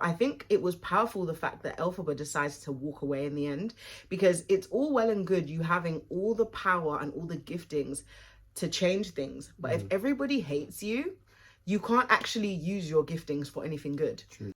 I think it was powerful the fact that Elphaba decides to walk away in the end, because it's all well and good you having all the power and all the giftings to change things, but if everybody hates you, you can't actually use your giftings for anything good. True.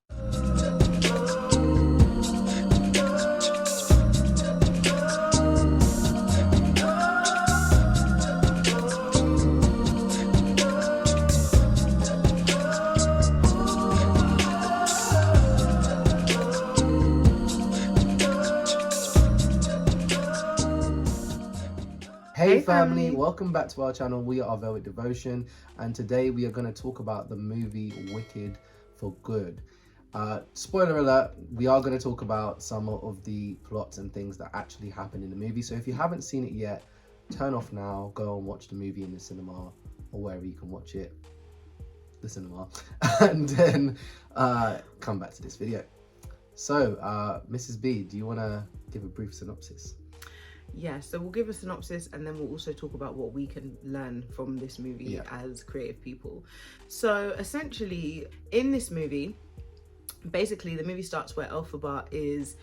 Hey family, welcome back to our channel. We are Velvet Devotion, and today we are going to talk about the movie Wicked for Good. Spoiler alert, we are going to talk about some of the plots and things that actually happen in the movie. So if you haven't seen it yet, turn off now, go and watch the movie in the cinema or wherever you can watch it, the cinema, and then come back to this video. So Mrs. B, do you want to give a brief synopsis? Yeah, so we'll give a synopsis and then we'll also talk about what we can learn from this movie as creative people. So essentially, in this movie, basically the movie starts where Elphaba is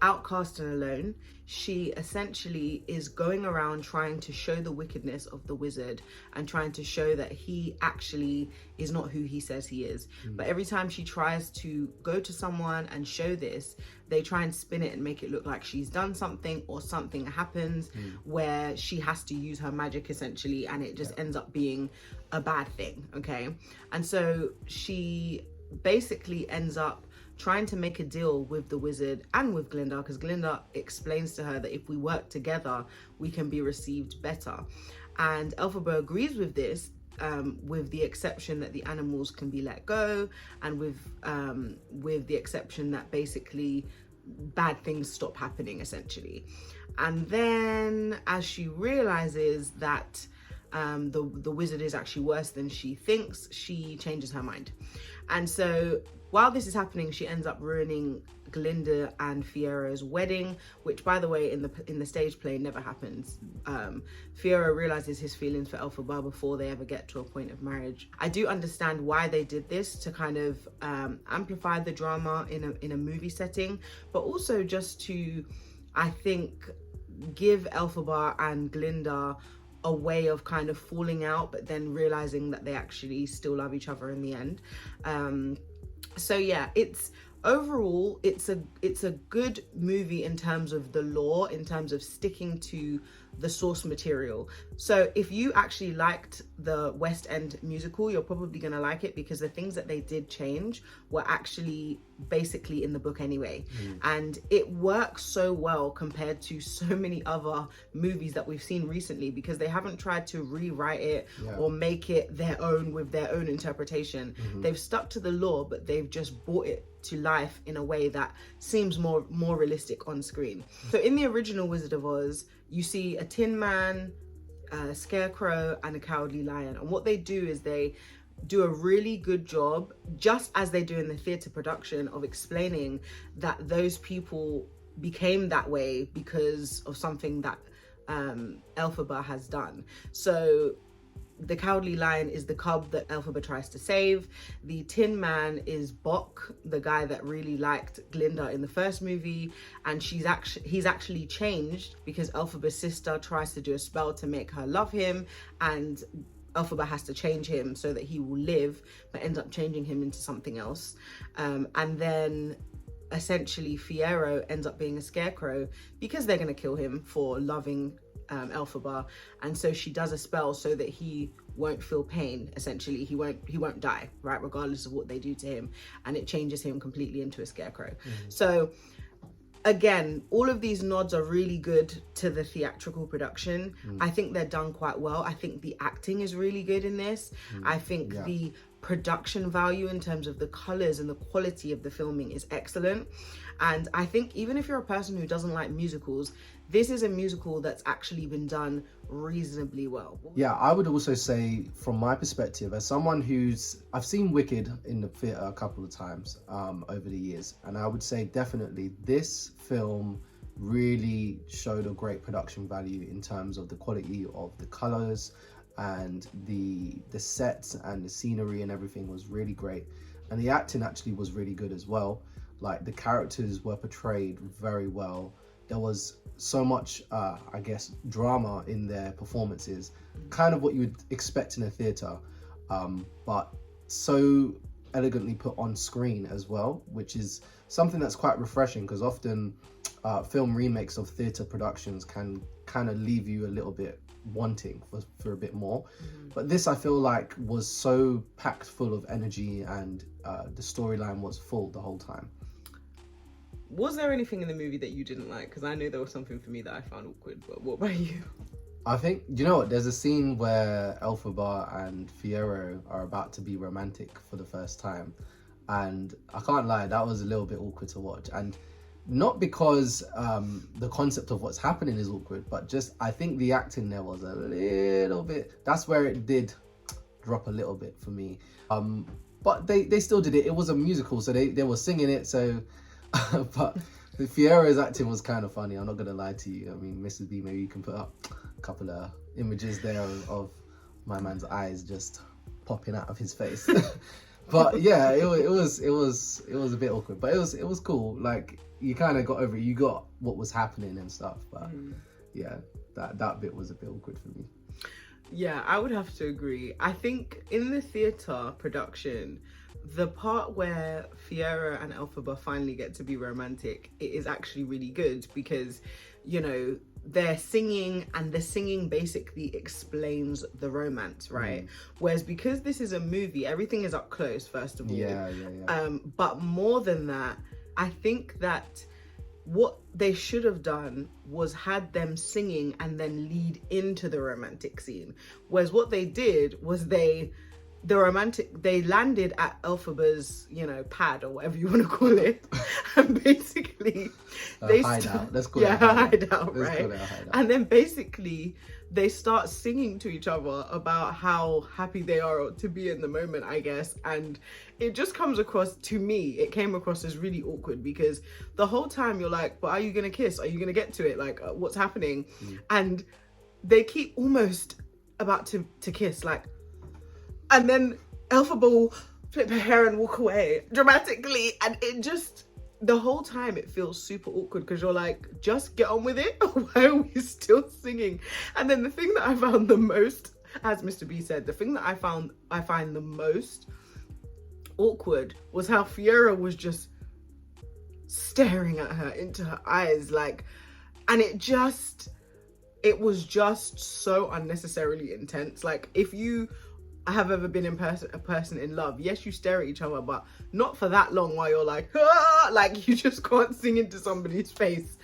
outcast and alone. She essentially is going around trying to show the wickedness of the wizard and trying to show that he actually is not who he says he is. But every time she tries to go to someone and show this, they try and spin it and make it look like she's done something, or something happens where she has to use her magic essentially, and it just ends up being a bad thing, okay? And so she basically ends up trying to make a deal with the wizard and with Glinda, because Glinda explains to her that if we work together, we can be received better. And Elphaba agrees with this, with the exception that the animals can be let go, and with the exception that basically bad things stop happening essentially. And then as she realizes that the wizard is actually worse than she thinks, she changes her mind. And so while this is happening, she ends up ruining Glinda and Fiyera's wedding, which, by the way, in the stage play never happens. Fiyera realizes his feelings for Elphaba before they ever get to a point of marriage. I do understand why they did this, to kind of amplify the drama in a movie setting, but also just to, I think, give Elphaba and Glinda a way of kind of falling out, but then realizing that they actually still love each other in the end. So yeah, overall it's a good movie in terms of the lore, in terms of sticking to the source material. So if you actually liked the West End musical, you're probably gonna like it, because the things that they did change were actually basically in the book anyway. And it works so well compared to so many other movies that we've seen recently, because they haven't tried to rewrite it or make it their own with their own interpretation. They've stuck to the lore, but they've just brought it to life in a way that seems more realistic on screen. So in the original Wizard of Oz, you see a Tin Man, a Scarecrow, and a Cowardly Lion. And what they do is they do a really good job, just as they do in the theatre production, of explaining that those people became that way because of something that Elphaba has done. So the Cowardly Lion is the cub that Elphaba tries to save. The Tin Man is Bok, the guy that really liked Glinda in the first movie, and he's actually changed because Elphaba's sister tries to do a spell to make her love him, and Elphaba has to change him so that he will live, but ends up changing him into something else. And then essentially Fiyero ends up being a Scarecrow because they're going to kill him for loving Elphaba, and so she does a spell so that he won't feel pain. Essentially, he won't die, right, regardless of what they do to him, and it changes him completely into a Scarecrow. So again, all of these nods are really good to the theatrical production. I think they're done quite well. I think the acting is really good in this. I think the production value in terms of the colors and the quality of the filming is excellent. And I think even if you're a person who doesn't like musicals, this is a musical that's actually been done reasonably well. Yeah, I would also say, from my perspective, as someone I've seen Wicked in the theatre a couple of times over the years, and I would say definitely this film really showed a great production value in terms of the quality of the colors, and the sets and the scenery and everything was really great. and the acting actually was really good as well. Like, the characters were portrayed very well. There was so much, I guess, drama in their performances, kind of what you would expect in a theatre, but so elegantly put on screen as well, which is something that's quite refreshing, because often film remakes of theatre productions can kind of leave you a little bit wanting for a bit more. But this, I feel like, was so packed full of energy, and the storyline was full the whole time. Was there anything in the movie that you didn't like? Because I know there was something for me that I found awkward, but what about you? I think, you know what, there's a scene where Elphaba and Fiyero are about to be romantic for the first time, and I can't lie, that was a little bit awkward to watch. And not because the concept of what's happening is awkward, but just I think the acting there was a little bit, that's where it did drop a little bit for me. But they still did it. It was a musical, so they were singing it, so but Fiyero's acting was kind of funny, I'm not gonna lie to you. I mean, Mrs. B, maybe you can put up a couple of images there of my man's eyes just popping out of his face. But yeah, it was a bit awkward, but it was cool. Like, you kind of got over it, you got what was happening and stuff, but yeah, that bit was a bit awkward for me. Yeah, I would have to agree. I think in the theatre production, the part where Fiyero and Elphaba finally get to be romantic, it is actually really good, because, you know, they're singing, and the singing basically explains the romance, right? Whereas because this is a movie, everything is up close, first of all. Yeah. But more than that, I think that what they should have done was had them singing and then lead into the romantic scene. Whereas what they did was they landed at Elphaba's, you know, pad, or whatever you want to call it, and basically hideout. Let's call it a hideout. Right? And then basically they start singing to each other about how happy they are to be in the moment, I guess. And it just comes across, to me, it came across as really awkward, because the whole time you're like, but are you gonna kiss? Are you gonna get to it? Like, what's happening? And they keep almost about to kiss, like, and then Elphaba will flip her hair and walk away dramatically, and it just, the whole time it feels super awkward, because you're like, just get on with it. Why are we still singing? And then the thing that I found the most, as Mr. B said, the thing that I find the most awkward was how Fiyero was just staring at her into her eyes, like, and it was just so unnecessarily intense. Like, if you have ever been a person in love, yes, you stare at each other, but not for that long, while you're like, ah! Like, you just can't sing into somebody's face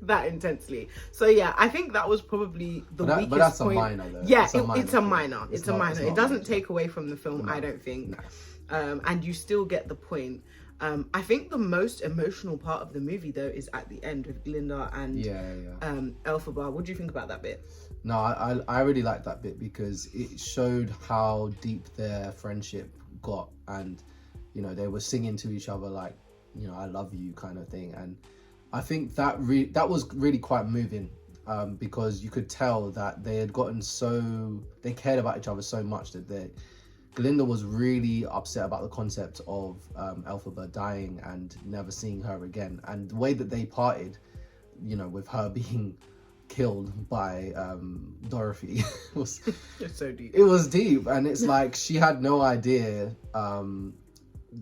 that intensely. So yeah, I think that was probably the weakest but that's point. A minor, though. Yeah, it's a minor. It's a minor. It doesn't take away from the film, No. I don't think. No. And you still get the point. I think the most emotional part of the movie, though, is at the end with Glinda and Elphaba. What do you think about that bit? No, I really liked that bit, because it showed how deep their friendship got, and, you know, they were singing to each other like, you know, I love you kind of thing. And I think that was really quite moving, because you could tell that they had gotten they cared about each other so much that Glinda was really upset about the concept of Elphaba dying and never seeing her again. And the way that they parted, you know, with her being killed by Dorothy was It's so deep. it was deep, and it's like she had no idea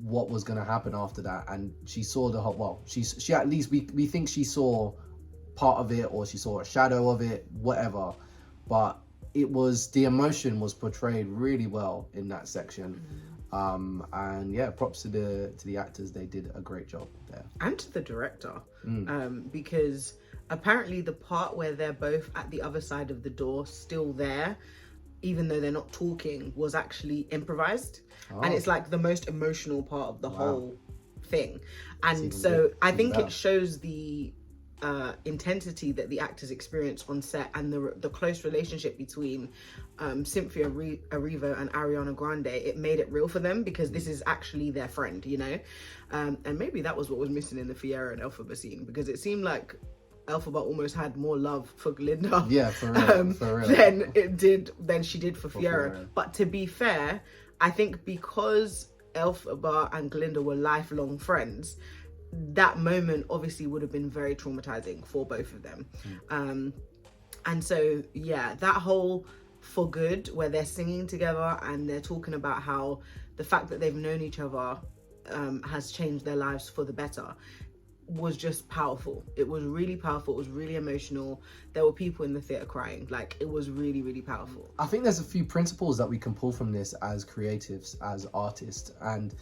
what was going to happen after that, and she saw the whole, well, she at least we think she saw part of it, or she saw a shadow of it, whatever, but the emotion was portrayed really well in that section. And yeah, props to the actors, they did a great job there, and to the director, because apparently the part where they're both at the other side of the door still there, even though they're not talking, was actually improvised. And it's like the most emotional part of the whole thing. And so I think it shows the intensity that the actors experience on set, and the close relationship between Cynthia Erivo and Ariana Grande. It made it real for them, because this is actually their friend, you know. And maybe that was what was missing in the Fiyero and Elphaba scene, because it seemed like Elphaba almost had more love for Glinda, for real. than she did for Fiyero. But to be fair, I think because Elphaba and Glinda were lifelong friends, that moment obviously would have been very traumatizing for both of them. And so, yeah, that whole For Good, where they're singing together and they're talking about how the fact that they've known each other has changed their lives for the better, was just powerful. It was really powerful. It was really emotional. There were people in the theatre crying. Like, it was really, really powerful. I think there's a few principles that we can pull from this as creatives, as artists, and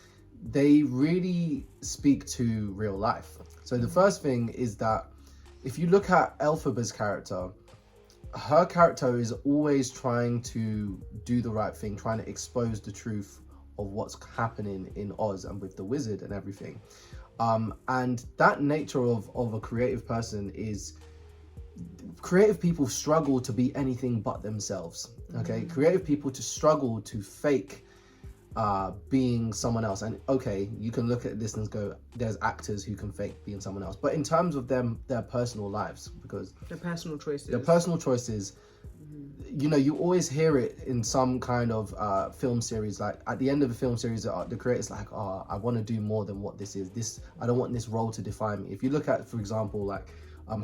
they really speak to real life. So the first thing is that if you look at Elphaba's character, her character is always trying to do the right thing, trying to expose the truth of what's happening in Oz and with the wizard and everything. And that nature of a creative person is, creative people struggle to be anything but themselves. Okay, creative people to struggle to fake being someone else. And okay, you can look at this and go, there's actors who can fake being someone else, but in terms of their personal lives, because their personal choices, you know, you always hear it in some kind of film series. Like at the end of the film series, the creator's like, oh, I want to do more than what this is. I don't want this role to define me. If you look at, for example, like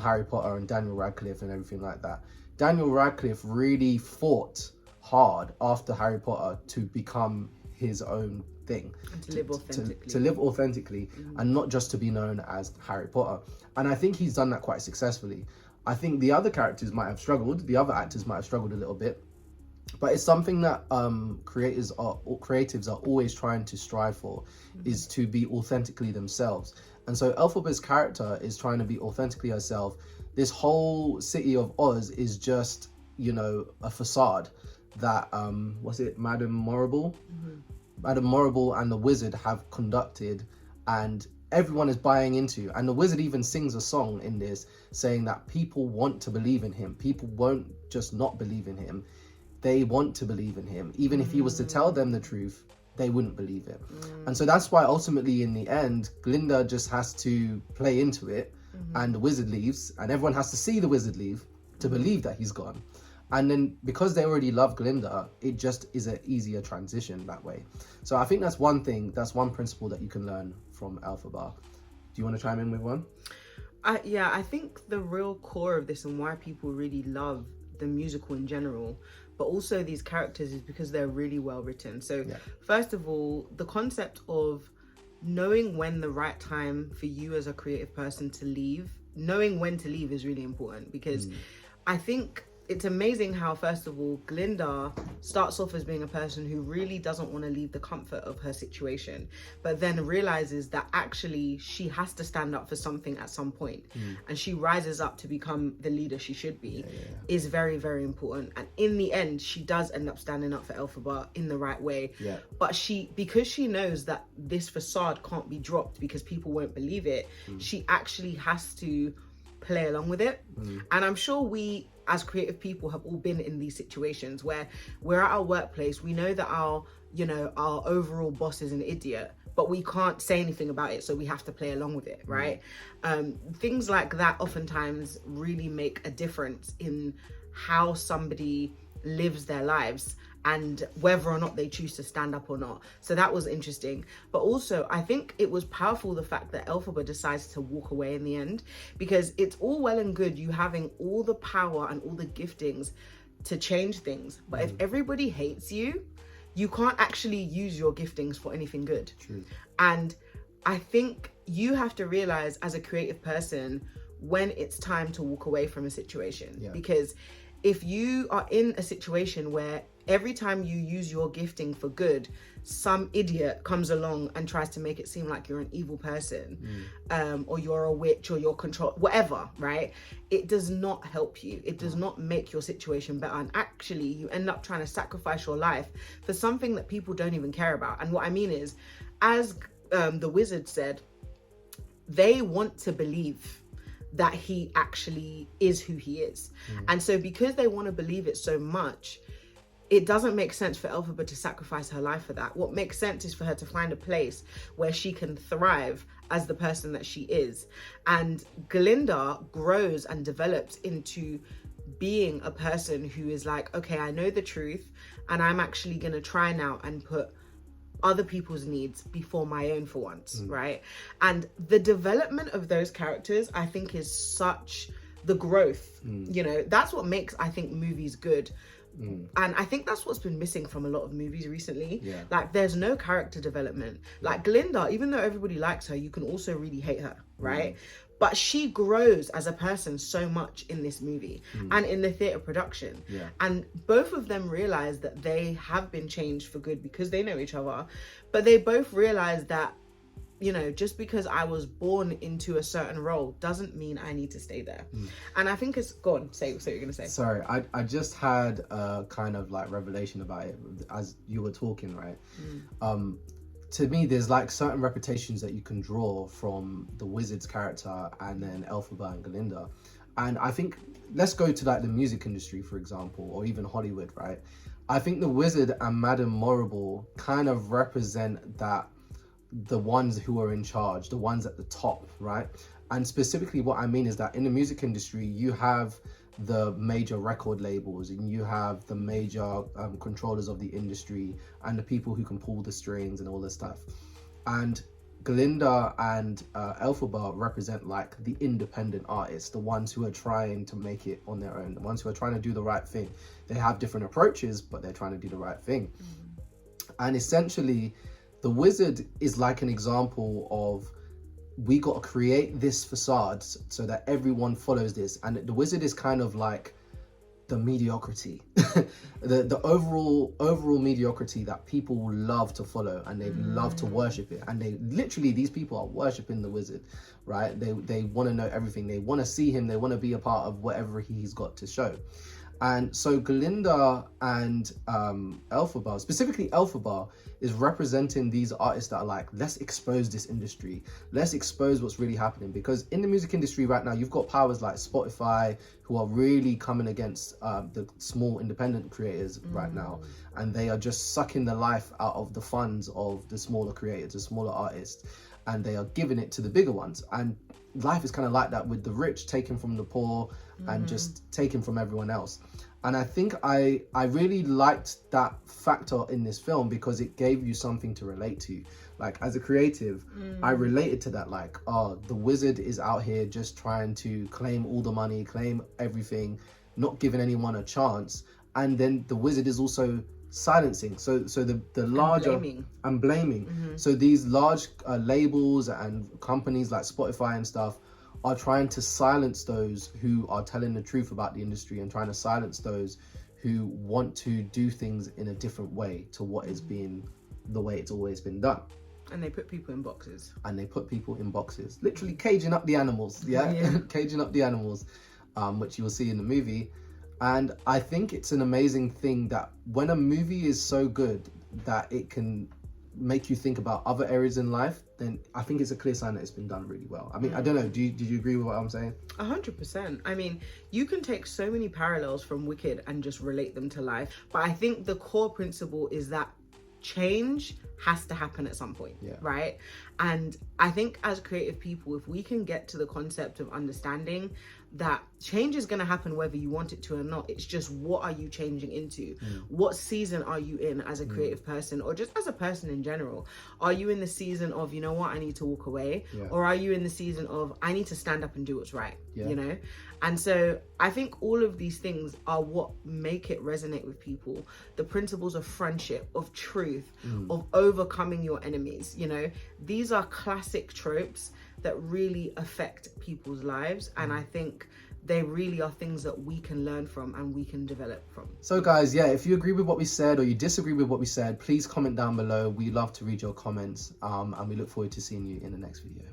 Harry Potter and Daniel Radcliffe and everything like that, Daniel Radcliffe really fought hard after Harry Potter to become his own thing, and to live authentically, to live authentically, and not just to be known as Harry Potter. And I think he's done that quite successfully. I think the other characters might have struggled, the other actors might have struggled a little bit, but it's something that creatives are always trying to strive for, is to be authentically themselves. And so Elphaba's character is trying to be authentically herself. This whole city of Oz is just, you know, a facade that was it Madame Morrible? Madame Morrible and the wizard have conducted, and everyone is buying into. And the wizard even sings a song in this saying that people want to believe in him. People won't just not believe in him. They want to believe in him. Even if he was to tell them the truth, they wouldn't believe it. And so that's why ultimately in the end, Glinda just has to play into it, and the wizard leaves, and everyone has to see the wizard leave to believe that he's gone. And then because they already love Glinda, it just is an easier transition that way. So I think that's one thing, that's one principle that you can learn from Elphaba. Do you want to chime in with one? Yeah, I think the real core of this and why people really love the musical in general, but also these characters, is because they're really well written. So first of all, the concept of knowing when the right time for you as a creative person to leave, knowing when to leave is really important, because I think it's amazing how, first of all, Glinda starts off as being a person who really doesn't want to leave the comfort of her situation, but then realizes that actually she has to stand up for something at some point, and she rises up to become the leader she should be, is very, very important. And in the end, she does end up standing up for Elphaba in the right way. But because she knows that this facade can't be dropped because people won't believe it, she actually has to play along with it. And I'm sure we as creative people have all been in these situations where we're at our workplace, we know that our overall boss is an idiot, but we can't say anything about it, so we have to play along with it, right? Things like that oftentimes really make a difference in how somebody lives their lives and whether or not they choose to stand up or not. So that was interesting. But also, I think it was powerful, the fact that Elphaba decides to walk away in the end, because it's all well and good you having all the power and all the giftings to change things. But if everybody hates you, you can't actually use your giftings for anything good. True. And I think you have to realize as a creative person when it's time to walk away from a situation. Because if you are in a situation where every time you use your gifting for good, some idiot comes along and tries to make it seem like you're an evil person, or you're a witch, or you're whatever, right? It does not help you. It does not make your situation better. And actually, you end up trying to sacrifice your life for something that people don't even care about. And what I mean is, as the wizard said, they want to believe that he actually is who he is. And so because they want to believe it so much, it doesn't make sense for Elphaba to sacrifice her life for that. What makes sense is for her to find a place where she can thrive as the person that she is. And Glinda grows and develops into being a person who is like, okay, I know the truth, and I'm actually going to try now and put other people's needs before my own for once, right? And the development of those characters, I think, is such the growth. You know, that's what makes, I think, movies good. And I think that's what's been missing from a lot of movies recently. Like, there's no character development. Like Glinda, even though everybody likes her, you can also really hate her, right? But she grows as a person so much in this movie and in the theatre production. And both of them realize that they have been changed for good because they know each other. But they both realize that, you know, just because I was born into a certain role doesn't mean I need to stay there. And I think it's... Go on, say what you're going to say. Sorry, I just had a kind of like revelation about it as you were talking, right? To me, there's like certain reputations that you can draw from the Wizard's character and then Elphaba and Glinda. And I think, let's go to like the music industry, for example, or even Hollywood, right? I think the Wizard and Madame Morrible kind of represent that, the ones who are in charge, the ones at the top, right? And specifically what I mean is that in the music industry, you have the major record labels and you have the major controllers of the industry and the people who can pull the strings and all this stuff. And Glinda and Elphaba represent like the independent artists, the ones who are trying to make it on their own, the ones who are trying to do the right thing. They have different approaches, but they're trying to do the right thing. And essentially, the Wizard is like an example of, we got to create this facade so that everyone follows this. And the Wizard is kind of like the mediocrity, the overall mediocrity that people love to follow and they love to worship it. And they literally, these people are worshiping the Wizard, right? They want to know everything. They want to see him. They want to be a part of whatever he's got to show. And so Glinda and Elphaba, specifically Elphaba, is representing these artists that are like, let's expose this industry. Let's expose what's really happening. Because in the music industry right now, you've got powers like Spotify who are really coming against the small independent creators right now. And they are just sucking the life out of the funds of the smaller creators, the smaller artists. And they are giving it to the bigger ones. And life is kind of like that, with the rich taking from the poor and just taking from everyone else. And I think I really liked that factor in this film because it gave you something to relate to. Like, as a creative, I related to that. Like, oh, the Wizard is out here just trying to claim all the money, claim everything, not giving anyone a chance. And then the Wizard is also silencing, so the larger and blaming. So these large labels and companies like Spotify and stuff are trying to silence those who are telling the truth about the industry and trying to silence those who want to do things in a different way to what is being the way it's always been done. And they put people in boxes. Literally caging up the animals. Caging up the animals, which you will see in the movie. And I think it's an amazing thing that when a movie is so good that it can make you think about other areas in life, then I think it's a clear sign that it's been done really well. I mean, I don't know, did you agree with what I'm saying? 100%. I mean, you can take so many parallels from Wicked and just relate them to life. But I think the core principle is that change has to happen at some point, right? And I think as creative people, if we can get to the concept of understanding that change is going to happen whether you want it to or not, it's just, what are you changing into? What season are you in as a creative person, or just as a person in general? Are you in the season of, you know what, I need to walk away? Or are you in the season of, I need to stand up and do what's right? You know? And so I think all of these things are what make it resonate with people. The principles of friendship, of truth, of overcoming your enemies, you know? These are classic tropes that really affect people's lives. And I think they really are things that we can learn from and we can develop from. So guys, if you agree with what we said or you disagree with what we said, please comment down below. We love to read your comments, and we look forward to seeing you in the next video.